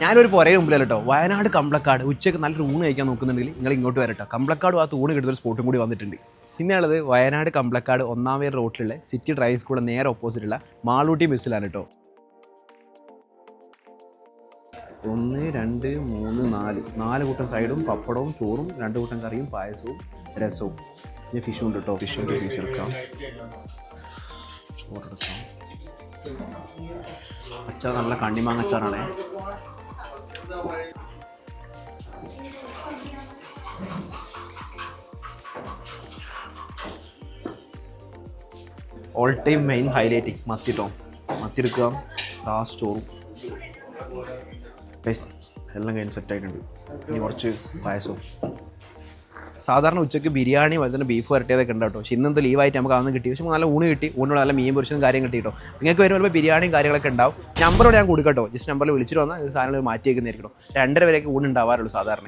ഞാനൊരു പുറകെ മുമ്പിലല്ല കേട്ടോ. വയനാട് കമ്പളക്കാട് ഉച്ചയ്ക്ക് നല്ലൊരു ഊണ് കഴിക്കാൻ നോക്കുന്നുണ്ടെങ്കിൽ നിങ്ങൾ ഇങ്ങോട്ട് വരട്ടോ. കമ്പളക്കാട് ആ ഊണ് കിട്ടുന്നൊരു സ്പോട്ടും കൂടി വന്നിട്ടുണ്ട്. പിന്നെയുള്ളത് വയനാട് കമ്പളക്കാട് 1-ാം മൈൽ റോട്ടിലുള്ള സിറ്റി ഡ്രൈവ് സ്കൂളിൽ നേരെ ഓപ്പോസിറ്റുള്ള മാളൂട്ടി ബസ്സിലാണ് കേട്ടോ. 1, 2, 3, 4 കൂട്ടം സൈഡും പപ്പടവും ചോറും 2 കൂട്ടം കറിയും പായസവും രസവും. പിന്നെ ഫിഷും ഉണ്ട് കേട്ടോ. ഫിഷിൻ്റെ പീസ് എടുക്കാം, ചോറെടുക്കാം. അച്ചാർ നല്ല കണ്ണിമാങ്ങ അച്ചാറാണേ. ഓൾ ടൈം മെയിൻ ഹൈലൈറ്റ് മത്തി കേട്ടോ. മത്തി എടുക്കുക, ലാസ്റ്റ് ചോറും എല്ലാം കഴിഞ്ഞ് സെറ്റായിട്ടുണ്ട്. ഇനി കുറച്ച് പായസവും. സാധാരണ ഉച്ചയ്ക്ക് ബിരിയാണി അതുപോലെ തന്നെ ബീഫ് വരട്ടിയതൊക്കെ ഉണ്ട് കേട്ടോ. പക്ഷേ ഇന്നത്തെ ലീവായിട്ട് നമുക്ക് അതൊന്നും കിട്ടി. പക്ഷേ നല്ല ഊണ് കിട്ടി. ഊണിനോട് നല്ല മീൻ പൊരിച്ചതും കാര്യം കിട്ടി കേട്ടോ. നിങ്ങൾക്ക് വരുമ്പോൾ ബിരിയാണിയും കാര്യങ്ങളൊക്കെ ഉണ്ടാവും. നമ്പറോടെ ഞാൻ കൊടുക്കട്ടോ. ജസ്റ്റ് നമ്പറിൽ വിളിച്ചിട്ട് വന്നാൽ സാധനങ്ങൾ മാറ്റി വയ്ക്കുന്നതായിരിക്കും. 2:30 വരെയൊക്കെ ഊണ് ഉണ്ടാവാറുള്ളൂ സാധാരണ.